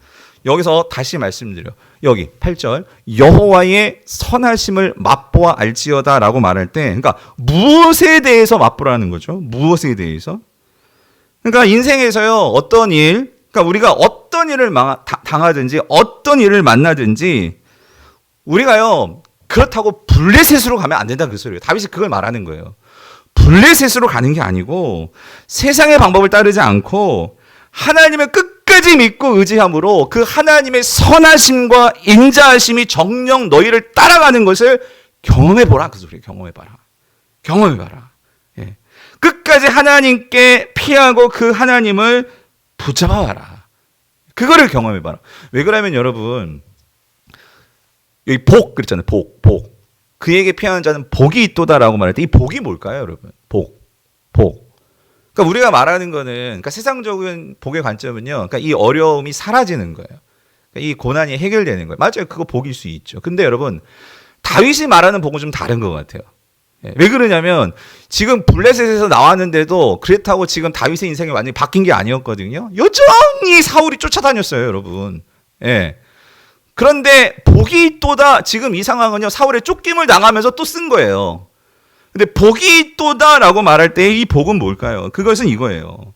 여기서 다시 말씀드려. 여기 8절. 여호와의 선하심을 맛보아 알지어다 라고 말할 때, 그러니까 무엇에 대해서 맛보라는 거죠? 무엇에 대해서? 그러니까 인생에서요, 어떤 일, 그러니까 우리가 어떤 일을 당하든지 어떤 일을 만나든지 우리가요, 그렇다고 블레셋으로 가면 안 된다 그 소리예요. 다윗이 그걸 말하는 거예요. 블레셋으로 가는 게 아니고 세상의 방법을 따르지 않고 하나님을 끝까지 믿고 의지함으로 그 하나님의 선하심과 인자하심이 정녕 너희를 따라가는 것을 경험해보라 그 소리예요. 경험해봐라. 경험해봐라. 예. 끝까지 하나님께 피하고 그 하나님을 붙잡아봐라. 그거를 경험해봐라. 왜 그러면 여러분, 여기 복 그랬잖아요. 복. 그에게 피하는 자는 복이 있도다라고 말할 때 이 복이 뭘까요, 여러분? 복. 그러니까 우리가 말하는 거는, 그러니까 세상적인 복의 관점은요, 그러니까 이 어려움이 사라지는 거예요. 그러니까 이 고난이 해결되는 거예요. 맞아요. 그거 복일 수 있죠. 근데 여러분, 다윗이 말하는 복은 좀 다른 것 같아요. 왜 그러냐면 지금 블레셋에서 나왔는데도 그렇다고 지금 다윗의 인생이 완전히 바뀐 게 아니었거든요. 여전히 사울이 쫓아다녔어요, 여러분. 예. 그런데 복이 있도다, 지금 이 상황은요, 사울의 쫓김을 당하면서 또 쓴 거예요. 근데 복이 있도다라고 말할 때 이 복은 뭘까요? 그것은 이거예요.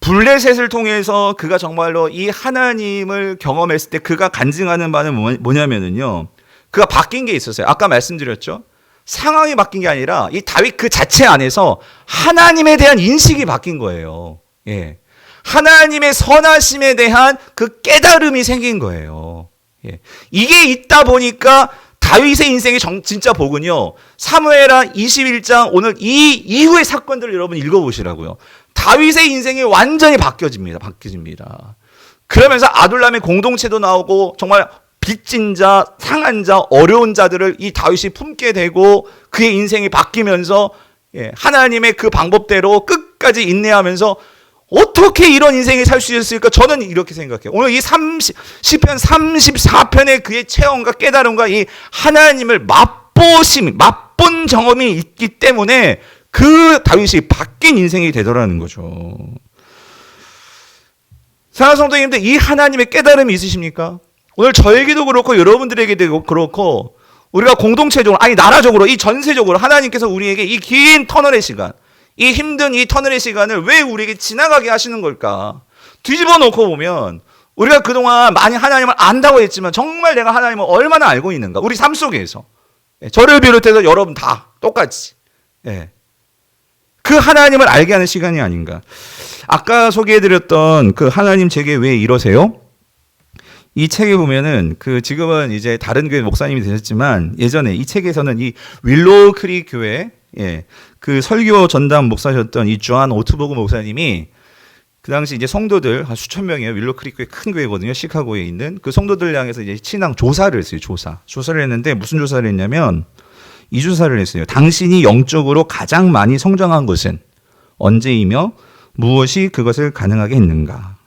블레셋을 통해서 그가 정말로 이 하나님을 경험했을 때 그가 간증하는 바는 뭐냐면은요, 그가 바뀐 게 있었어요. 아까 말씀드렸죠. 상황이 바뀐 게 아니라 이 다윗 그 자체 안에서 하나님에 대한 인식이 바뀐 거예요. 예. 하나님의 선하심에 대한 그 깨달음이 생긴 거예요. 예. 이게 있다 보니까 다윗의 인생의 진짜 복은요, 사무엘하 21장 오늘 이 이후의 사건들을 여러분 읽어보시라고요. 다윗의 인생이 완전히 바뀌어집니다. 그러면서 아둘람의 공동체도 나오고 정말 빚진 자, 상한 자, 어려운 자들을 이 다윗이 품게 되고 그의 인생이 바뀌면서 하나님의 그 방법대로 끝까지 인내하면서 어떻게 이런 인생을 살 수 있을까? 저는 이렇게 생각해요. 오늘 이 시편 34편의 그의 체험과 깨달음과 이 하나님을 맛본 경험이 있기 때문에 그 다윗이 바뀐 인생이 되더라는 거죠. 사랑하는 성도님들, 이 하나님의 깨달음이 있으십니까? 오늘 저에게도 그렇고 여러분들에게도 그렇고 우리가 공동체적으로, 아니 나라적으로, 이 전세적으로 하나님께서 우리에게 이 긴 터널의 시간, 이 힘든 이 터널의 시간을 왜 우리에게 지나가게 하시는 걸까? 뒤집어 놓고 보면 우리가 그동안 많이 하나님을 안다고 했지만 정말 내가 하나님을 얼마나 알고 있는가? 우리 삶 속에서. 저를 비롯해서 여러분 다 똑같이. 그 하나님을 알게 하는 시간이 아닌가. 아까 소개해드렸던 그 하나님 제게 왜 이러세요? 이 책에 보면은 그 지금은 이제 다른 교회 목사님이 되셨지만 예전에 이 책에서는 이 윌로우 크릭 교회 그 설교 전담 목사셨던 이 존 오트버그 목사님이 그 당시 이제 성도들 한 수천 명이에요. 윌로 크리크의 큰 교회거든요. 시카고에 있는 그 성도들 향해서 이제 신앙 조사를 했어요. 조사를 했는데 무슨 조사를 했냐면 이 조사를 했어요. 당신이 영적으로 가장 많이 성장한 것은 언제이며 무엇이 그것을 가능하게 했는가?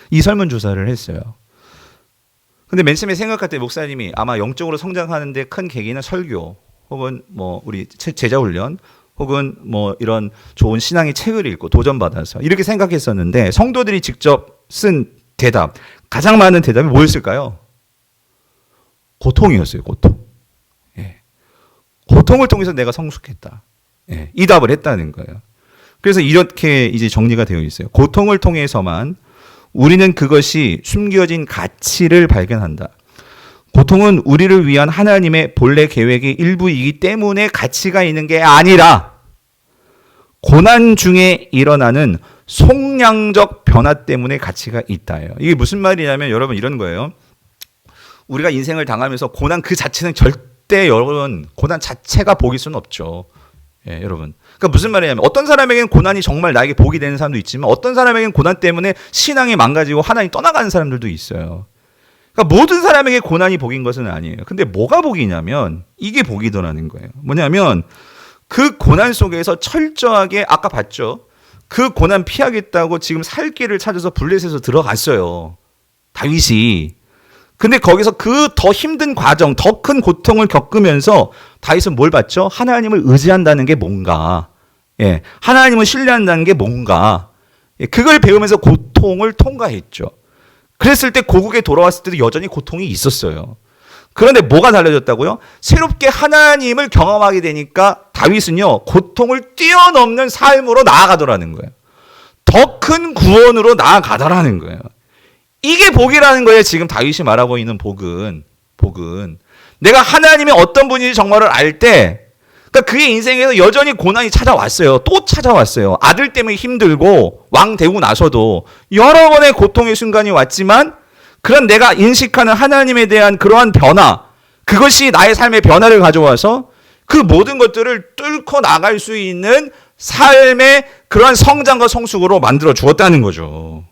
이 설문조사를 했어요. 근데 맨 처음에 생각할 때 목사님이 아마 영적으로 성장하는데 큰 계기는 설교 혹은 뭐 우리 제자 훈련 혹은 뭐 이런 좋은 신앙의 책을 읽고 도전받아서 이렇게 생각했었는데 성도들이 직접 쓴 대답, 가장 많은 대답이 뭐였을까요? 고통이었어요. 고통. 예. 고통을 통해서 내가 성숙했다. 예. 이 답을 했다는 거예요. 그래서 이렇게 이제 정리가 되어 있어요. 고통을 통해서만 우리는 그것이 숨겨진 가치를 발견한다. 고통은 우리를 위한 하나님의 본래 계획의 일부이기 때문에 가치가 있는 게 아니라 고난 중에 일어나는 속량적 변화 때문에 가치가 있다예요. 이게 무슨 말이냐면 여러분 이런 거예요. 우리가 인생을 당하면서 고난 그 자체는 절대 여러분 고난 자체가 복일 수는 없죠. 예, 여러분. 그러니까 무슨 말이냐면 어떤 사람에게는 고난이 정말 나에게 복이 되는 사람도 있지만 어떤 사람에게는 고난 때문에 신앙이 망가지고 하나님 떠나가는 사람들도 있어요. 그러니까 모든 사람에게 고난이 복인 것은 아니에요. 근데 뭐가 복이냐면 이게 복이더라는 거예요. 뭐냐면 그 고난 속에서 철저하게 아까 봤죠. 그 고난 피하겠다고 지금 살 길을 찾아서 블레셋에서 들어갔어요. 다윗이. 근데 거기서 그 더 힘든 과정, 더 큰 고통을 겪으면서 다윗은 뭘 봤죠? 하나님을 의지한다는 게 뭔가. 예. 하나님을 신뢰한다는 게 뭔가. 예, 그걸 배우면서 고통을 통과했죠. 그랬을 때 고국에 돌아왔을 때도 여전히 고통이 있었어요. 그런데 뭐가 달라졌다고요? 새롭게 하나님을 경험하게 되니까 다윗은요, 고통을 뛰어넘는 삶으로 나아가더라는 거예요. 더 큰 구원으로 나아가더라는 거예요. 이게 복이라는 거예요. 지금 다윗이 말하고 있는 복은. 내가 하나님의 어떤 분인지 정말을 알 때, 그러니까 그의 인생에서 여전히 고난이 찾아왔어요. 또 찾아왔어요. 아들 때문에 힘들고 왕 되고 나서도 여러 번의 고통의 순간이 왔지만 그런 내가 인식하는 하나님에 대한 그러한 변화, 그것이 나의 삶의 변화를 가져와서 그 모든 것들을 뚫고 나갈 수 있는 삶의 그러한 성장과 성숙으로 만들어 주었다는 거죠.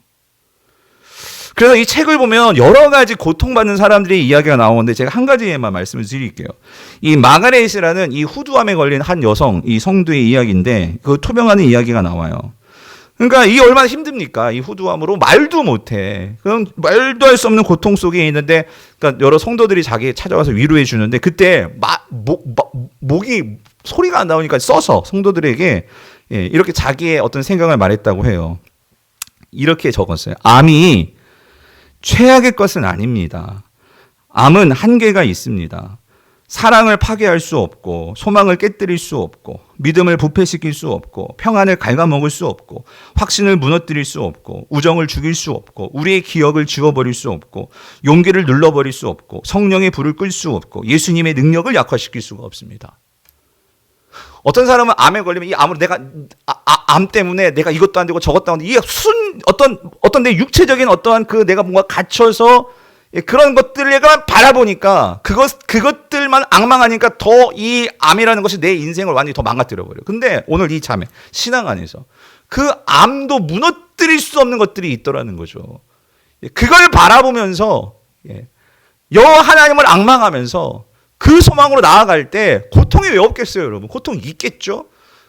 그래서 이 책을 보면 여러 가지 고통받는 사람들의 이야기가 나오는데 제가 한 가지에만 말씀을 드릴게요. 이 마가렛이라는 이 후두암에 걸린 한 여성, 이 성도의 이야기인데 그 투병하는 이야기가 나와요. 그러니까 이게 얼마나 힘듭니까? 이 후두암으로 말도 못해. 그럼 말도 할 수 없는 고통 속에 있는데, 그러니까 여러 성도들이 자기에 찾아와서 위로해 주는데 그때 목이 소리가 안 나오니까 써서 성도들에게 이렇게 자기의 어떤 생각을 말했다고 해요. 이렇게 적었어요. 암이 최악의 것은 아닙니다. 암은 한계가 있습니다. 사랑을 파괴할 수 없고 소망을 깨뜨릴 수 없고 믿음을 부패시킬 수 없고 평안을 갉아먹을 수 없고 확신을 무너뜨릴 수 없고 우정을 죽일 수 없고 우리의 기억을 지워버릴 수 없고 용기를 눌러버릴 수 없고 성령의 불을 끌 수 없고 예수님의 능력을 약화시킬 수가 없습니다. 어떤 사람은 암에 걸리면 이 암으로 내가 암 때문에 내가 이것도 안 되고 저것도 안 되고 이게 어떤 내 육체적인 어떠한 그 내가 뭔가 갇혀서 그런 것들을 바라보니까 그것들만 앙망하니까 더 이 암이라는 것이 내 인생을 완전히 더 망가뜨려 버려. 근데 오늘 이 자매 신앙 안에서 그 암도 무너뜨릴 수 없는 것들이 있더라는 거죠. 그걸 바라보면서 하나님을 앙망하면서 그 소망으로 나아갈 때 고통이 왜 없겠어요, 여러분? 고통이 있겠죠?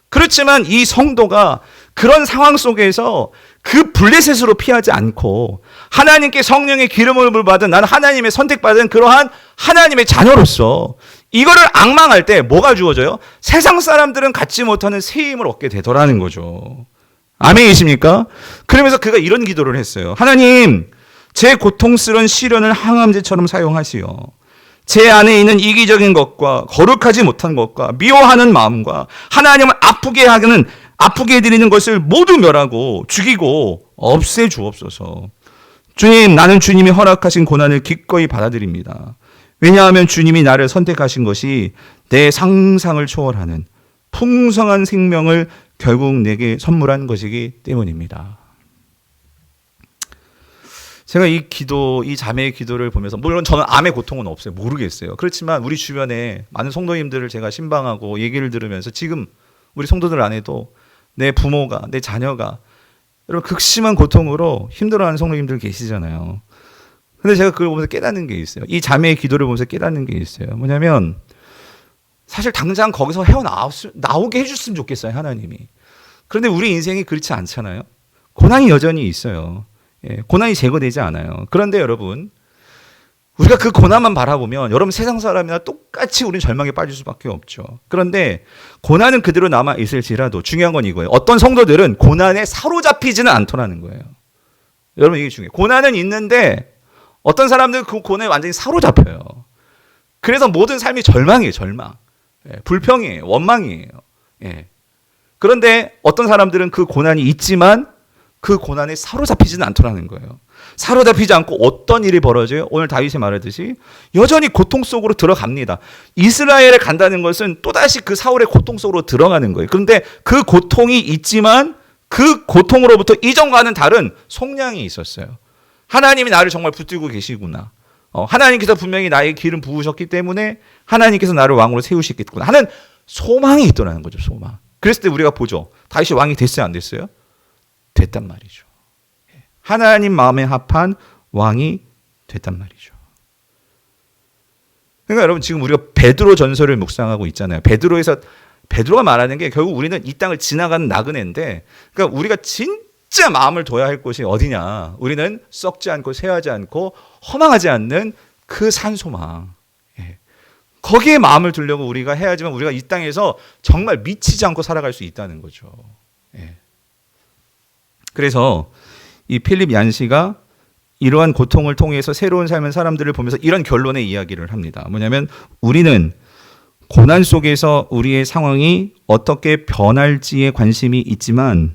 그렇지만 이 성도가 그런 상황 속에서 그 블레셋으로 피하지 않고 하나님께 성령의 기름을 받은 나는 하나님의 선택받은 그러한 하나님의 자녀로서 이거를 앙망할 때 뭐가 주어져요? 세상 사람들은 갖지 못하는 새 힘을 얻게 되더라는 거죠. 아멘이십니까? 그러면서 그가 이런 기도를 했어요. 하나님, 제 고통스러운 시련을 항암제처럼 사용하시어 제 안에 있는 이기적인 것과 거룩하지 못한 것과 미워하는 마음과 하나님을 아프게 해드리는 것을 모두 멸하고 죽이고 없애 주옵소서. 주님, 나는 주님이 허락하신 고난을 기꺼이 받아들입니다. 왜냐하면 주님이 나를 선택하신 것이 내 상상을 초월하는 풍성한 생명을 결국 내게 선물한 것이기 때문입니다. 제가 이 자매의 기도를 보면서, 물론 저는 암의 고통은 없어요. 모르겠어요. 그렇지만 우리 주변에 많은 성도님들을 제가 신방하고 얘기를 들으면서 지금 우리 성도들 안에도 내 부모가, 내 자녀가 여러분 극심한 고통으로 힘들어하는 성도님들 계시잖아요. 근데 제가 그걸 보면서 깨닫는 게 있어요. 이 자매의 기도를 보면서 깨닫는 게 있어요. 뭐냐면 사실 당장 거기서 나오게 해줬으면 좋겠어요, 하나님이. 그런데 우리 인생이 그렇지 않잖아요. 고난이 여전히 있어요. 고난이 제거되지 않아요. 그런데 여러분, 우리가 그 고난만 바라보면 여러분 세상 사람이나 똑같이 우리는 절망에 빠질 수밖에 없죠. 그런데 고난은 그대로 남아 있을지라도 중요한 건 이거예요. 어떤 성도들은 고난에 사로잡히지는 않더라는 거예요. 여러분 이게 중요해요. 고난은 있는데 어떤 사람들은 그 고난에 완전히 사로잡혀요. 그래서 모든 삶이 절망이에요. 절망. 불평이에요. 원망이에요. 그런데 어떤 사람들은 그 고난이 있지만 그 고난에 사로잡히지는 않더라는 거예요. 사로잡히지 않고 어떤 일이 벌어져요? 오늘 다윗이 말하듯이 여전히 고통 속으로 들어갑니다. 이스라엘에 간다는 것은 또다시 그 사울의 고통 속으로 들어가는 거예요. 그런데 그 고통이 있지만 그 고통으로부터 이전과는 다른 속량이 있었어요. 하나님이 나를 정말 붙들고 계시구나. 하나님께서 분명히 나의 기름 부으셨기 때문에 하나님께서 나를 왕으로 세우시겠구나 하는 소망이 있더라는 거죠. 소망. 그랬을 때 우리가 보죠. 다윗이 왕이 됐어요? 안 됐어요? 됐단 말이죠. 하나님 마음에 합한 왕이 됐단 말이죠. 그러니까 여러분 지금 우리가 베드로 전설을 묵상하고 있잖아요. 베드로가 말하는 게 결국 우리는 이 땅을 지나가는 나그네인데, 그러니까 우리가 진짜 마음을 둬야 할 곳이 어디냐? 우리는 썩지 않고 쇠하지 않고 허망하지 않는 그 산소망. 거기에 마음을 두려고 우리가 해야지만 우리가 이 땅에서 정말 미치지 않고 살아갈 수 있다는 거죠. 그래서 이 필립 얀시가 이러한 고통을 통해서 새로운 삶의 사람들을 보면서 이런 결론의 이야기를 합니다. 뭐냐면 우리는 고난 속에서 우리의 상황이 어떻게 변할지에 관심이 있지만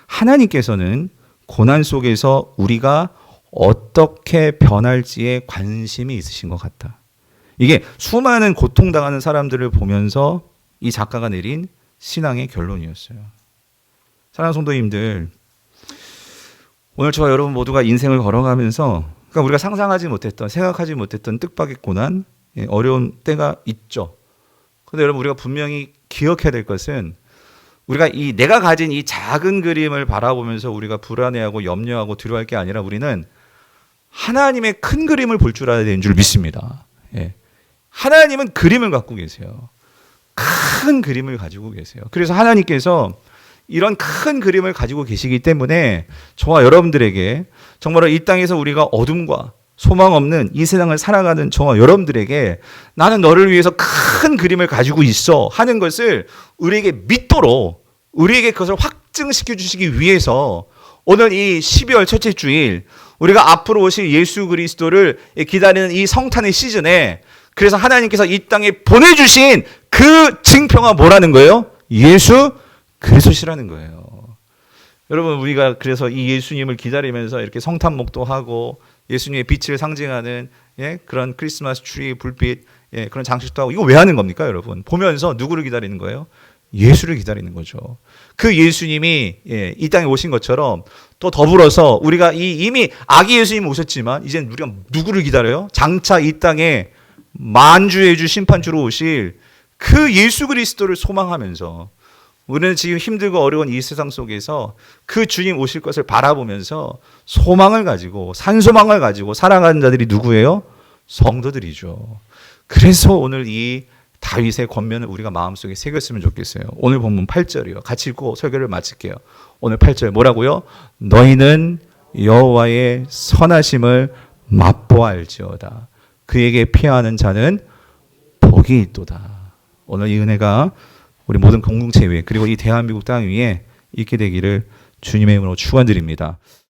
하나님께서는 고난 속에서 우리가 어떻게 변할지에 관심이 있으신 것 같다. 이게 수많은 고통당하는 사람들을 보면서 이 작가가 내린 신앙의 결론이었어요. 사랑하는 성도님들, 오늘 저와 여러분 모두가 인생을 걸어가면서 그러니까 우리가 상상하지 못했던, 생각하지 못했던 뜻밖의 고난, 어려운 때가 있죠. 그런데 여러분 우리가 분명히 기억해야 될 것은 우리가 내가 가진 이 작은 그림을 바라보면서 우리가 불안해하고 염려하고 두려워할 게 아니라 우리는 하나님의 큰 그림을 볼 줄 알아야 되는 줄 믿습니다. 하나님은 그림을 갖고 계세요. 큰 그림을 가지고 계세요. 그래서 하나님께서 이런 큰 그림을 가지고 계시기 때문에 저와 여러분들에게 정말로 이 땅에서 우리가 어둠과 소망 없는 이 세상을 살아가는 저와 여러분들에게 나는 너를 위해서 큰 그림을 가지고 있어 하는 것을 우리에게 믿도록 우리에게 그것을 확증시켜 주시기 위해서 오늘 이 12월 첫째 주일 우리가 앞으로 오실 예수 그리스도를 기다리는 이 성탄의 시즌에 그래서 하나님께서 이 땅에 보내주신 그 징표가 뭐라는 거예요? 예수 그리스도시라는 거예요. 여러분 우리가 그래서 이 예수님을 기다리면서 이렇게 성탄목도 하고 예수님의 빛을 상징하는 그런 크리스마스 트리 불빛 그런 장식도 하고 이거 왜 하는 겁니까 여러분? 보면서 누구를 기다리는 거예요? 예수를 기다리는 거죠. 그 예수님이 이 땅에 오신 것처럼 또 더불어서 우리가 이미 아기 예수님 오셨지만 이제 우리가 누구를 기다려요? 장차 이 땅에 만주의 주 심판주로 오실 그 예수 그리스도를 소망하면서 우리는 지금 힘들고 어려운 이 세상 속에서 그 주님 오실 것을 바라보면서 소망을 가지고 산소망을 가지고 살아가는 자들이 누구예요? 성도들이죠. 그래서 오늘 이 다윗의 권면을 우리가 마음속에 새겼으면 좋겠어요. 오늘 본문 8절이요. 같이 읽고 설교를 마칠게요. 오늘 8절 뭐라고요? 너희는 여호와의 선하심을 맛보알지어다. 그에게 피하는 자는 복이 있도다. 오늘 이 은혜가 우리 모든 공동체 위에 그리고 이 대한민국 땅 위에 있게 되기를 주님의 이름으로 축원드립니다.